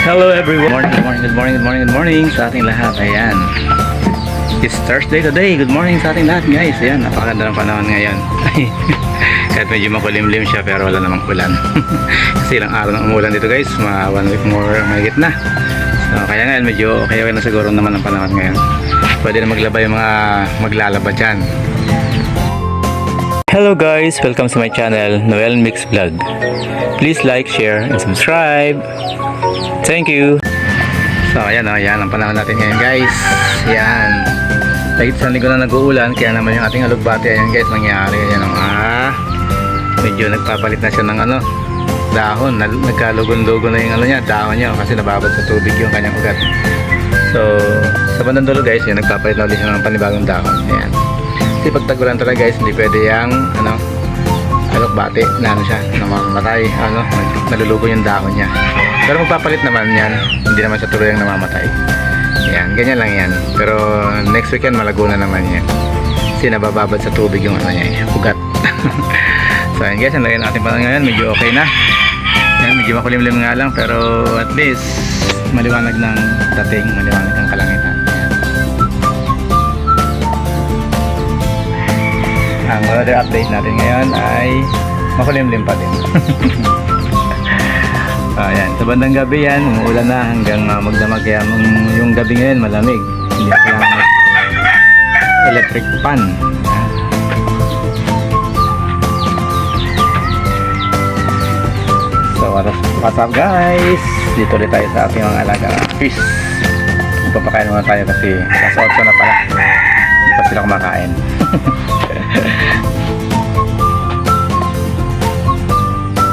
Hello everyone. Good morning sa ating lahat. Ayan. It's Thursday today. Good morning sa ating lahat, guys. Ayan, napakaganda ng panahon ngayon. Kahit medyo makulimlim siya pero wala namang ulan. Kasi ilang araw ng umulan dito, guys. 1 week more mahigit na. So, kaya ngayon medyo okay na siguro naman ang panahon ngayon. Pwede na maglaba yung mga maglalaba dyan. Hello guys, welcome to my channel, Noel Mix Vlog. Please like, share, and subscribe. Thank you. So ayan o, ayan ang panahon natin ngayon, guys. Ayan, lagi sa linggo na nag-uulan, kaya naman yung ating alugbati, ayan guys, nangyari. Ayan o, medyo nagpapalit na siya ng dahon. Nagkalugon-lugo na yung niya, dahon niya, kasi nababad sa tubig yung kanyang ugat. So sa bandang dulo, guys, yun, nagpapalit na ulit siya ng panibagong dahon. Ayan, kasi pag tagulan talaga, guys, hindi pwede yung alugbati na siya, namamatay, nalulugo yung dahon niya. Pero magpapalit naman yan, hindi naman siya tuloy ang namamatay. Yan, ganyan lang yan. Pero next weekend malago na naman yan, kasi nabababad sa tubig yung niya, ugat. So yan guys, ang lagyan natin pa ngayon, medyo okay na. Yan, medyo makulimlim nga lang, pero at least maliwanag ng dating, maliwanag ang kalangitan. Ang weather update natin ngayon ay makulimlim pa din. Ayan, sa bandang gabi yan, umuulan na hanggang magdamag, kaya yung gabi ngayon malamig. Hindi kaya electric fan. So what's up guys? Dito ulit tayo sa ating mga alaga fish. Magpapakain muna tayo kasi nasa 8 na pala, hindi pa sila kumakain.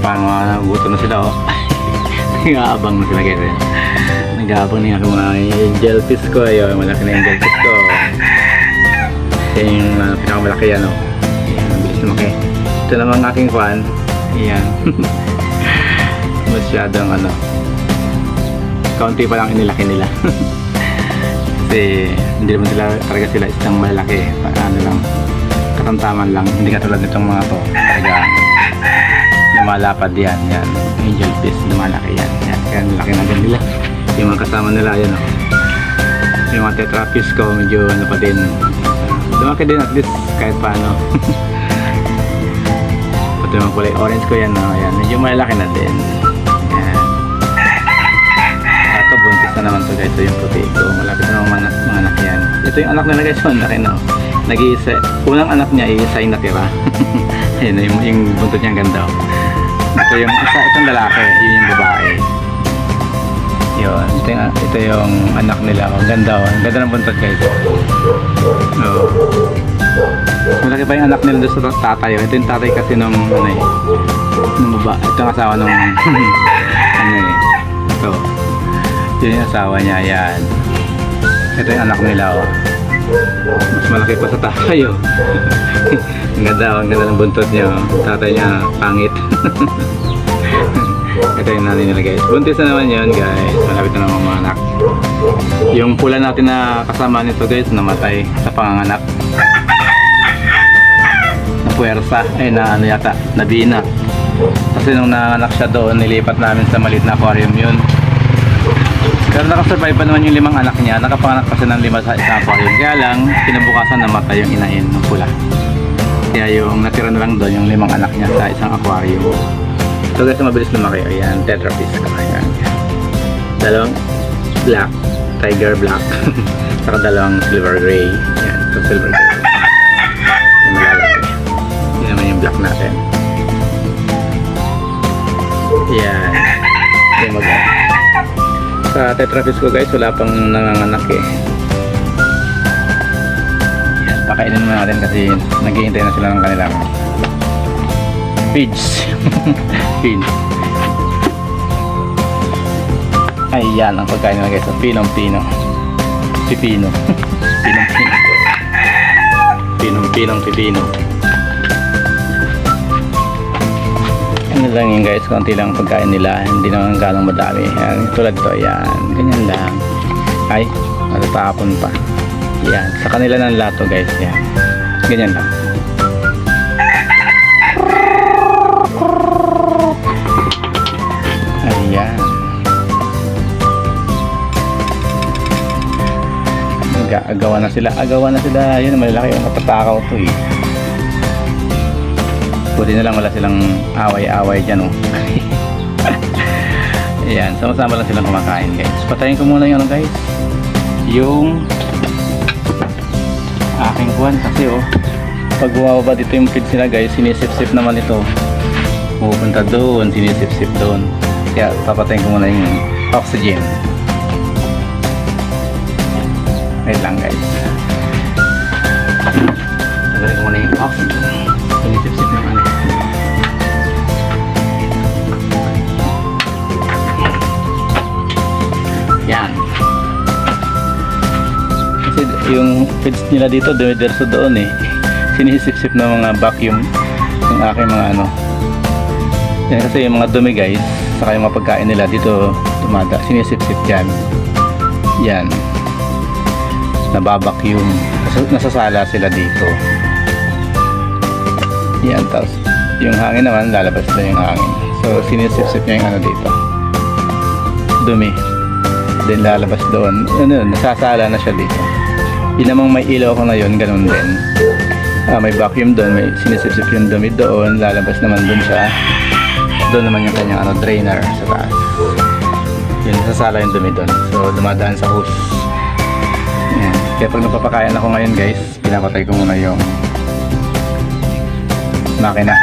Parang nagugutom na sila nag-aabang na sila guys. Nag-aabang na yung mga jellyfish ko. Ayun, malaki na yung jellyfish ko. Yung pinakamalaki yan Ayan, mabilis lumaki. Ito naman ang aking fan. Ayan. Masyadong kaunti pa lang inilaki nila. Kasi hindi naman sila isang malaki. Lang, katamtaman lang. Hindi katulad nitong mga to. Talaga lumalapad yan. Angel fish, lumalaki yan. Kaya nilaki na din nila. Yung mga kasama nila, yan yung mga tetra fish ko, medyo pa din. Lumaki din at least kahit paano. Pati yung kulay orange ko yan, yan. Medyo malaki na din. Yan. Ito, buntis na naman to guys. Ito yung puti ko. Malapit na mga anak yan. Ito yung anak nila guys. Laki nag-iisa. Unang anak niya, isa yung natira. Ayun, yung buntot niya ang ganda. Ito yung isa, itong lalaki, yun yung babae. Yun, ito yung anak nila. Ang ganda, ang ganda ng buntot guys. Malaki pa yung anak nila doon sa tatay. Ito yung tatay kasi nung babae. Ito yung asawa nung ito. Yun yung asawa niya, yan. Ito yung anak nila mas malaki pa sa tatay ang ganda ng buntot niya. Tatay niya pangit. Ito yung nanay nila guys. Buntis na naman yun guys. Malapit na naman mga anak. Yung pula natin na kasama nito guys, namatay sa panganganak. Napuwersa. Yata nabina. Kasi nung nanganak siya doon, nilipat namin sa maliit na aquarium yun. Pero nakasurvive pa naman yung 5 anak niya. Nakapanganak pa siya ng 5 sa isang aquarium. Kaya lang, kinabukasan namatay yung inain ng pula. Kaya yung natira na lang doon yung 5 anak niya sa isang aquarium. So guys, mabilis lumaki. Ayan, tetra fish ko. Ayan. Dalawang black, tiger black. Saka dalawang silver gray. Ayan, ito silver gray. Yung malalaki. Yun naman yung black natin. Ayan. Yung sa tetra fish ko guys, wala pang nanganganak Yan, pakainin naman natin kasi naghihintay na sila ng kanilang feeds. Feeds. Ayan ang pagkain nila guys, pinong-pino. Pipino. Pinong-pino. Ano lang yun guys, konti lang pagkain nila, hindi naman ganong madami. Yan, tulad to, yan, ganyan lang. Ay, natatapon pa. Yan, sa kanila ng lato guys, yan. Ganyan lang. Ayan. Nag-aagawan na sila. Agawan na sila. Yun, malalaki yung matatakaw to eh. Buti na lang wala silang away-away dyan, oh. Ayan, sama-sama lang silang kumakain, guys. Patayin ko muna yung ano, guys. Yung aking kuwan kasi, oh. Pag bumababa dito yung feed sila, guys, sinisip-sip naman ito. Pupunta doon, sinisip-sip doon. Kaya papatayin ko muna yung oxygen. Wait lang, guys. Tagarin ko muna yung oxygen. Sinisip-sip naman eh. Yan. Kasi yung feeds nila dito dumiderso doon eh. Sinisip-sip na mga vacuum yung aking mga ano. Yan kasi yung mga dumi, guys, saka yung mga pagkain nila dito tumada, sinisip-sip dyan. Yan, nababacuum, nasasala sila dito. Yan, tapos yung hangin naman lalabas na yung hangin, so sinisip-sip niya yung ano dito, dumi, then lalabas doon, ano, nasasala na siya dito. Yun namang may ilaw ko na yun, ganun din. May vacuum doon, may sinisip-sip yung dumi doon, lalabas naman doon siya. Doon naman yung kanyang ano, drainer sa taas. Yun, nasasala yung dumi doon. So, dumadaan sa hose. Yan. Kaya pag napapakain ako ngayon, guys, pinapatay ko muna yung makina.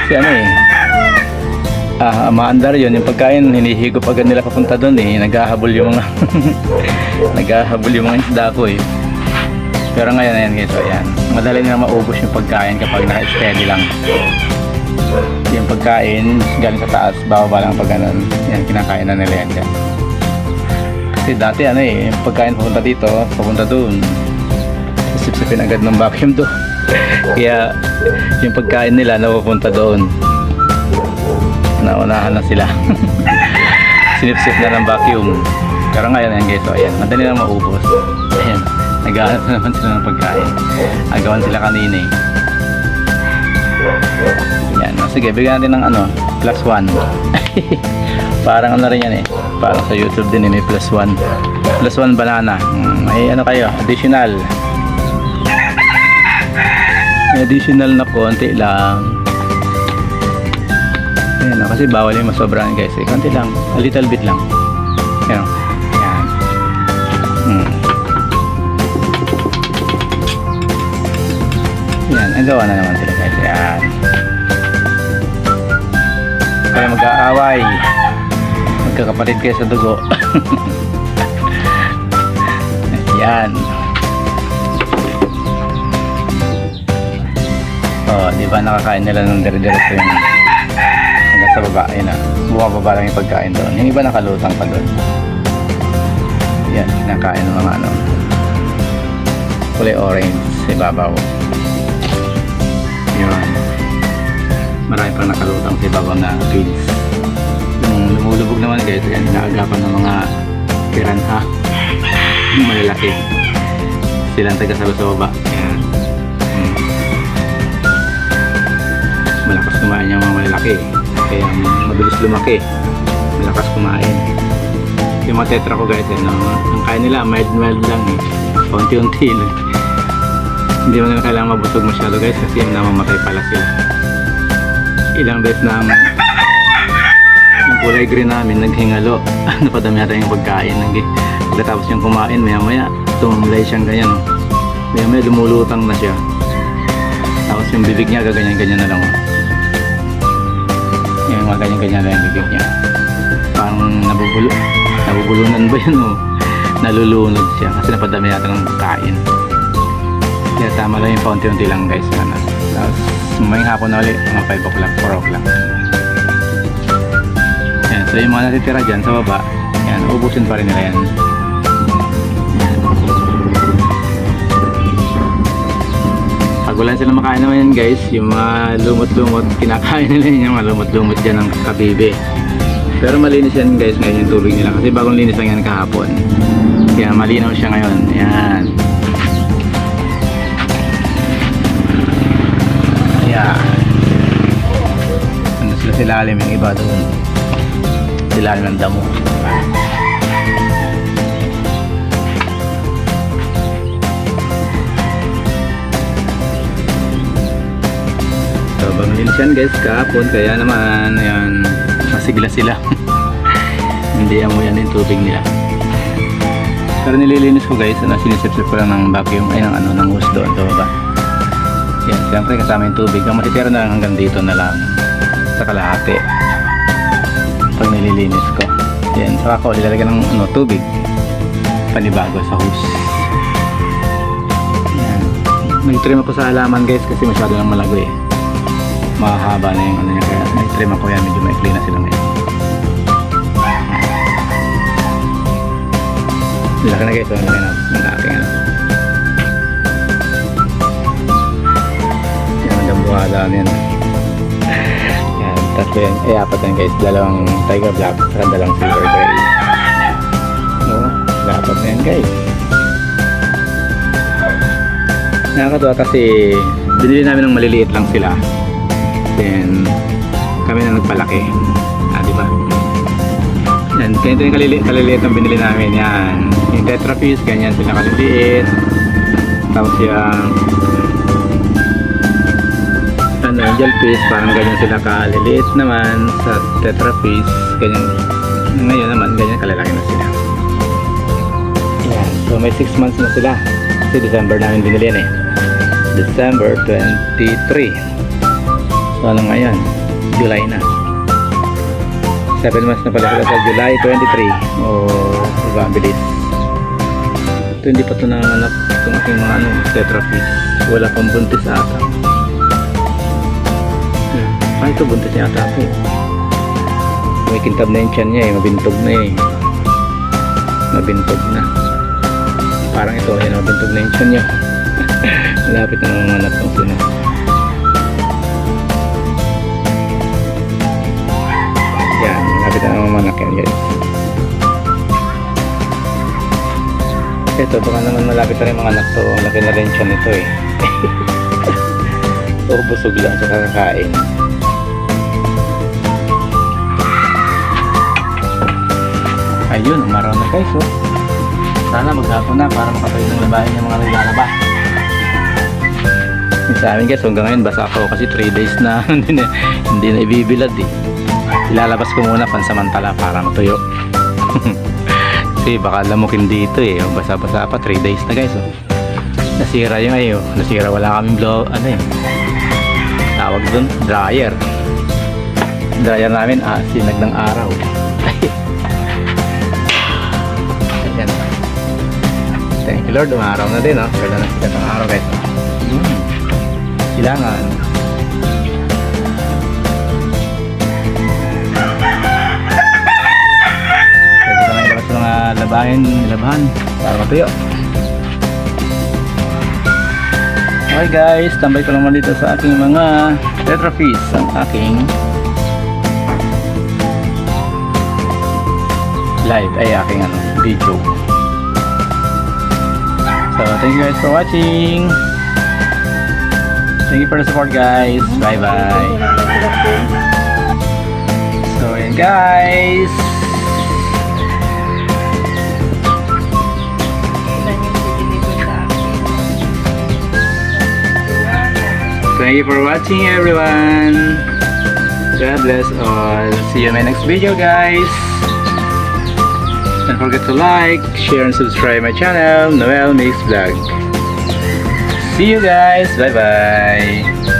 Kasi ano eh, maandar yun. Yung pagkain, hinihigop agad nila papunta doon eh. Naghahabol yung mga naghahabol yung mga isda ko eh. Pero ngayon, ayan guys, so, ayan. Madali na maubos yung pagkain kapag naka-steady lang. Yung pagkain galing sa taas, bababa lang pag ganun. Yan, kinakain na nila yan dyan. Kasi dati ano eh, yung pagkain papunta dito, papunta doon, sip-sipin agad ng vacuum doon. Kaya yung pagkain nila napupunta doon, naunahan na sila. Sinip-sip na ng vacuum. Pero ngayon yan guys, so ayan, madali lang maubos. Ayan, naghahanap na naman sila ng pagkain. Agawan sila kanina eh. Yan, sige, bigyan natin ng ano, +1. Parang ano rin yan eh, parang sa YouTube din eh, may +1 banana. May ano kayo, additional na konti lang. Ayan, kasi bawal yung masobrahan guys eh, konti lang, a little bit lang. Ayan, yan. Yan, ang gawa na naman sila guys. Yan, kaya mag-aaway, magkakapatid kayo sa dugo. Yan. Oh, di ba nakakain nila ng dire-diretso yung hanggang sa baba. Ayun na, bumababa lang yung pagkain doon. Yung iba nakalutang pa doon. Yan, kinakain ng mga ano, kulay orange sa ibabaw. Yun, marami pang nakalutang sa ibabaw na feeds. Yung lumulubog naman guys, yan, inaagapan ng mga piranha. Yung malalaki, silang taga-salo sa baba. Yan. Malakas kumain yung mga malalaki, kaya mabilis lumaki, malakas kumain. Yung mga tetra ko guys, ano, ang kain nila mild lang eh, unti-unti lang. Hindi mo na kailangan mabusog masyado guys, kasi namamatay pala sila. Ilang beses na yung kulay green namin naghingalo. Napadami natin yung pagkain. Pagkatapos yung kumain, maya tumulay siyang ganyan. Maya lumulutang na siya. Tapos yung bibig niya gaganyan-ganyan na lang. Yung mga ganyan-ganyan na yung bibig niya. Parang nabubulunan ba yun o? Nalulunod siya kasi napadami natin ng pagkain. Kaya tama lang yung paunti-unti lang guys. Tapos may hapon na ulit, mga 5 o'clock, 4 o'clock. Yan, so yung mga natitira dyan sa baba, yan, ubusin pa rin nila yan. Pag wala sila makain naman yan guys, yung mga lumot-lumot, kinakain nila yun, yung mga lumot-lumot dyan ng kabibe. Pero malinis yan guys ngayon yung tubig nila, kasi bagong linis lang yan kahapon. Kaya malinaw siya ngayon. Yan. Ayan. Ano sila silalim yung iba doon. Silalim ng damo. yan guys kahapon, kaya naman ayan, masigla sila. Hindi amoy yung tubig nila. Pero nililinis ko guys, sinisip-sip ko lang ng vacuum, ay ng hose doon sa baba. Yan, siyempre kasama yung tubig. Ang matitira na lang hanggang dito na lang sa kalahati pag nililinis ko. Yan, saka ko ilalagay ng tubig panibago sa hose. Yan, nag-trim ako sa halaman guys kasi masyado lang malago eh, mahaba na yung ano niya, kaya nag-trim ako yan, medyo maikli na sila ngayon. Laki na guys, laki na ng aking yan, dambuhada na yan. Yan, tatlo yan, apat yan guys, dalawang tiger black saka dalawang silver gray. No, dapat na yan guys. Nakakatuwa kasi binili namin ng maliliit lang sila, then kami na nagpalaki. Diba? Yan, ganito yung kaliliit ang binili namin. Yan, yung tetra fish, ganyan sila kaliliit. Tapos yung angel fish, parang ganyan sila kaliliit naman sa tetra fish. Ganyan, ngayon naman, ganyan kalalaki na sila. Yan, so may 6 months na sila. Kasi December namin binili yan eh. December 23. So ano ngayon? July na. 7 months na pala sila sa July 23. Diba, ang bilis. Ito hindi pa ito nanganak itong aking mga tetra fish. Wala pang buntis ata. Ito buntis niya ata ito. May kintab na yung tiyan niya eh. Mabintog na eh. Mabintog na. Parang ito, yan, mabintog na yung tiyan niya. Malapit na nanganak itong sila. Yan, malapit na nanganak yan guys. Ito, baka naman malapit na rin mga anak to. Laki na rin siya nito eh. O, busog lang sa kakakain. Ayun, umaraw na guys oh. Sana maghapon na para makatayo ng labahin yung mga nilalaba. Yung sa amin guys, hanggang ngayon basa ako kasi 3 days na hindi na ibibilad eh. Ilalabas ko muna pansamantala para matuyo. Kasi baka lamukin dito eh, basa-basa pa, 3 days na guys oh. Nasira yung ayo, nasira, wala kaming tawag dun, dryer namin, sinag ng araw. Ayan, thank you Lord, umaraw na din oh. Ganda na sikat ng araw guys. Silangan. Labahan para matuyo. Okay guys, tambay ko naman dito sa aking mga tetra fish, ang aking live aking video. So thank you guys for watching. Thank you for the support guys. Bye bye. So yun guys, thank you for watching everyone. God bless all. See you in my next video guys. Don't forget to like, share and subscribe my channel, Noel Mix Vlog. See you guys. Bye bye.